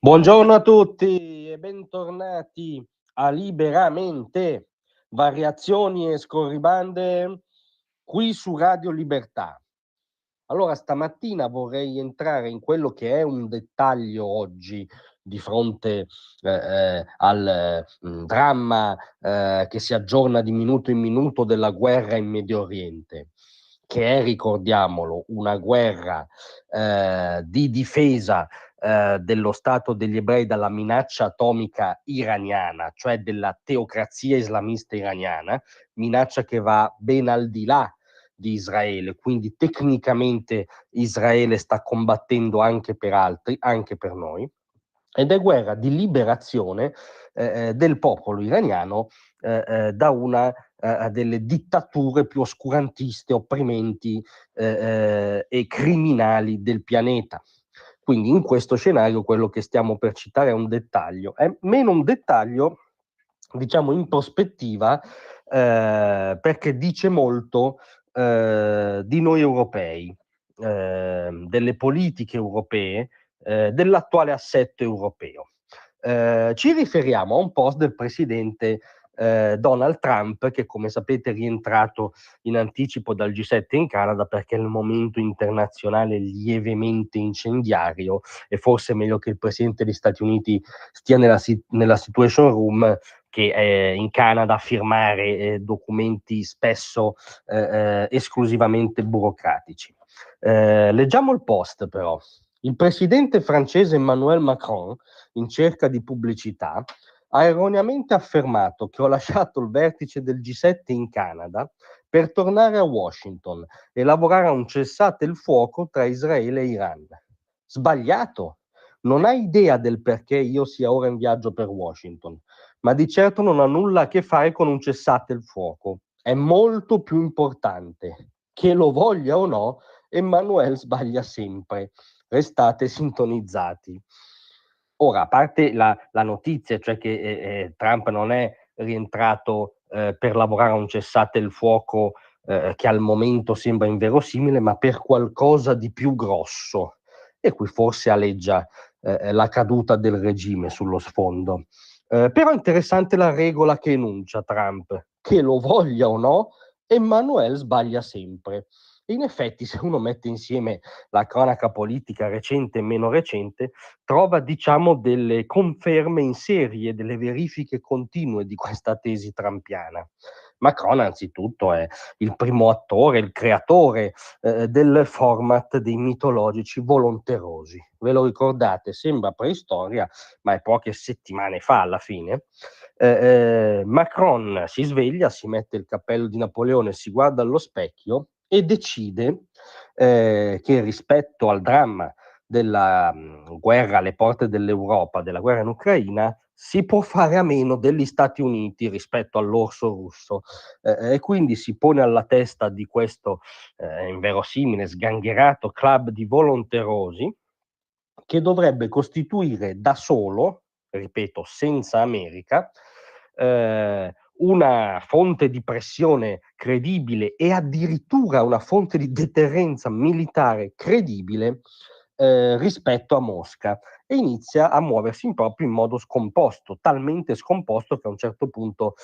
Buongiorno a tutti e bentornati a Liberamente, variazioni e scorribande qui su Radio Libertà. Allora, stamattina vorrei entrare in quello che è un dettaglio oggi di fronte al dramma che si aggiorna di minuto in minuto della guerra in Medio Oriente, che è, ricordiamolo, una guerra di difesa dello Stato degli ebrei dalla minaccia atomica iraniana, cioè della teocrazia islamista iraniana, minaccia che va ben al di là di Israele, quindi tecnicamente Israele sta combattendo anche per altri, anche per noi, ed è guerra di liberazione del popolo iraniano da una delle dittature più oscurantiste, opprimenti e criminali del pianeta. Quindi in questo scenario quello che stiamo per citare è un dettaglio, è meno un dettaglio, diciamo, in prospettiva, perché dice molto di noi europei, delle politiche europee, dell'attuale assetto europeo. Ci riferiamo a un post del presidente Donald Trump, che come sapete è rientrato in anticipo dal G7 in Canada perché è il momento internazionale lievemente incendiario e forse è meglio che il presidente degli Stati Uniti stia nella Situation Room che in Canada a firmare documenti spesso esclusivamente burocratici. Leggiamo il post però. Il presidente francese Emmanuel Macron, in cerca di pubblicità, ha erroneamente affermato che ho lasciato il vertice del G7 in Canada per tornare a Washington e lavorare a un cessate il fuoco tra Israele e Iran. Sbagliato. Non ha idea del perché io sia ora in viaggio per Washington, ma di certo non ha nulla a che fare con un cessate il fuoco. È molto più importante. Che lo voglia o no, Emmanuel sbaglia sempre. Restate sintonizzati. Ora, a parte la notizia, cioè che Trump non è rientrato per lavorare a un cessate il fuoco che al momento sembra inverosimile, ma per qualcosa di più grosso. E qui forse aleggia la caduta del regime sullo sfondo. Però è interessante la regola che enuncia Trump, che lo voglia o no, Emmanuel sbaglia sempre. E in effetti, se uno mette insieme la cronaca politica recente e meno recente, trova, diciamo, delle conferme in serie, delle verifiche continue di questa tesi trampiana. Macron, anzitutto, è il primo attore, il creatore del format dei mitologici volonterosi. Ve lo ricordate? Sembra preistoria, ma è poche settimane fa alla fine. Macron si sveglia, si mette il cappello di Napoleone, si guarda allo specchio e decide che rispetto al dramma della guerra alle porte dell'Europa, della guerra in Ucraina, si può fare a meno degli Stati Uniti rispetto all'orso russo e quindi si pone alla testa di questo inverosimile, sgangherato club di volonterosi che dovrebbe costituire da solo, ripeto, senza America, una fonte di pressione credibile e addirittura una fonte di deterrenza militare credibile rispetto a Mosca e inizia a muoversi proprio in modo scomposto, talmente scomposto che a un certo punto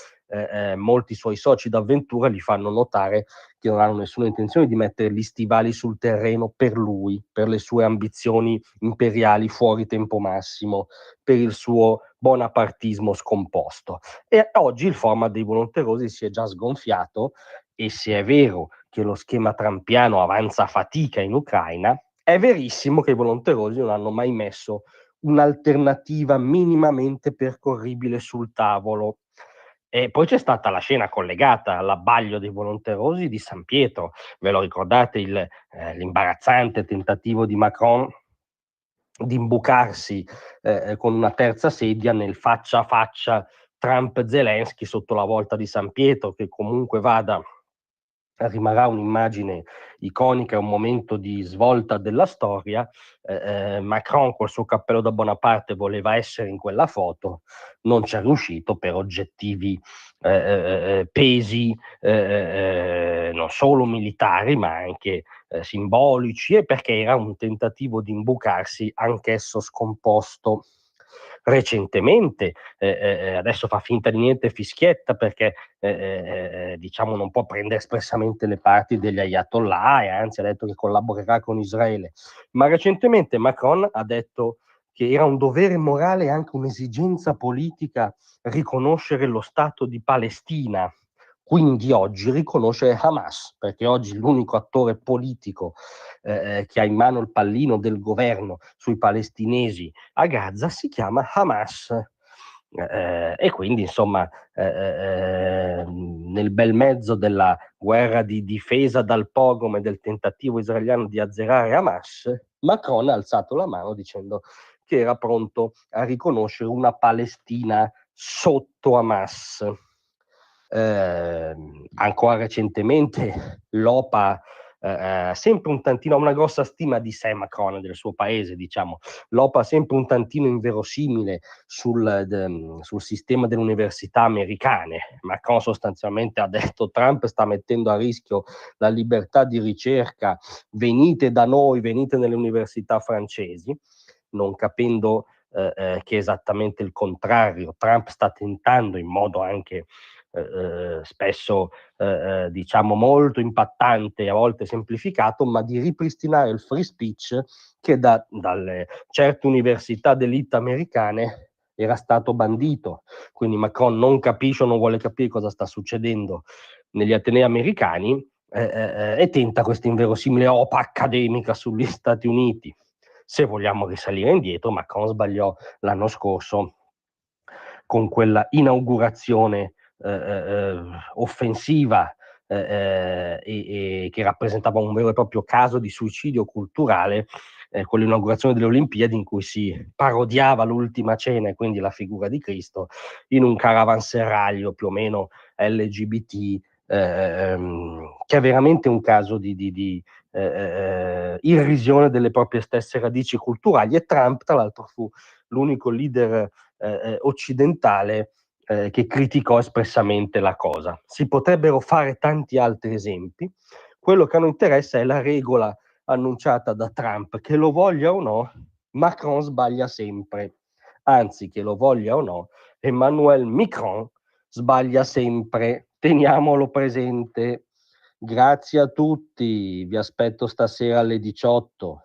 molti suoi soci d'avventura gli fanno notare che non hanno nessuna intenzione di mettere gli stivali sul terreno per lui, per le sue ambizioni imperiali fuori tempo massimo, per il suo bonapartismo scomposto. E oggi il format dei volonterosi si è già sgonfiato e se è vero che lo schema trampiano avanza a fatica in Ucraina, è verissimo che i volonterosi non hanno mai messo un'alternativa minimamente percorribile sul tavolo. E poi c'è stata la scena collegata all'abbaglio dei volonterosi di San Pietro. Ve lo ricordate l'imbarazzante tentativo di Macron di imbucarsi con una terza sedia nel faccia a faccia Trump-Zelensky sotto la volta di San Pietro, che comunque vada rimarrà un'immagine iconica, un momento di svolta della storia. Macron col suo cappello da Bonaparte voleva essere in quella foto, non c'è riuscito per oggettivi pesi non solo militari ma anche simbolici e perché era un tentativo di imbucarsi anch'esso scomposto. recentemente, adesso fa finta di niente, fischietta perché diciamo non può prendere espressamente le parti degli ayatollah, e anzi ha detto che collaborerà con Israele, ma recentemente Macron ha detto che era un dovere morale e anche un'esigenza politica riconoscere lo Stato di Palestina, quindi oggi riconoscere Hamas, perché oggi l'unico attore politico che ha in mano il pallino del governo sui palestinesi a Gaza si chiama Hamas. E quindi insomma nel bel mezzo della guerra di difesa dal pogrom e del tentativo israeliano di azzerare Hamas, Macron ha alzato la mano dicendo che era pronto a riconoscere una Palestina sotto Hamas. Ancora recentemente l'OPA sempre un tantino, ha una grossa stima di sé Macron, del suo paese, diciamo. L'OPA sempre un tantino inverosimile sul sistema delle università americane. Macron sostanzialmente ha detto: Trump sta mettendo a rischio la libertà di ricerca, venite da noi, venite nelle università francesi, non capendo che è esattamente il contrario. Trump sta tentando in modo anche spesso diciamo molto impattante, a volte semplificato, ma di ripristinare il free speech che dalle certe università d'élite americane era stato bandito. Quindi Macron non capisce o non vuole capire cosa sta succedendo negli atenei americani e tenta questa inverosimile OPA accademica sugli Stati Uniti. Se vogliamo risalire indietro, Macron sbagliò l'anno scorso con quella inaugurazione offensiva e che rappresentava un vero e proprio caso di suicidio culturale, con l'inaugurazione delle Olimpiadi, in cui si parodiava l'ultima cena e quindi la figura di Cristo in un caravanserraglio più o meno LGBT, che è veramente un caso di irrisione delle proprie stesse radici culturali. E Trump, tra l'altro, fu l'unico leader occidentale che criticò espressamente la cosa. Si potrebbero fare tanti altri esempi. Quello che a noi interessa è la regola annunciata da Trump: che lo voglia o no, Macron sbaglia sempre. Anzi, che lo voglia o no, Emmanuel Macron sbaglia sempre. Teniamolo presente. Grazie a tutti, vi aspetto stasera alle 18.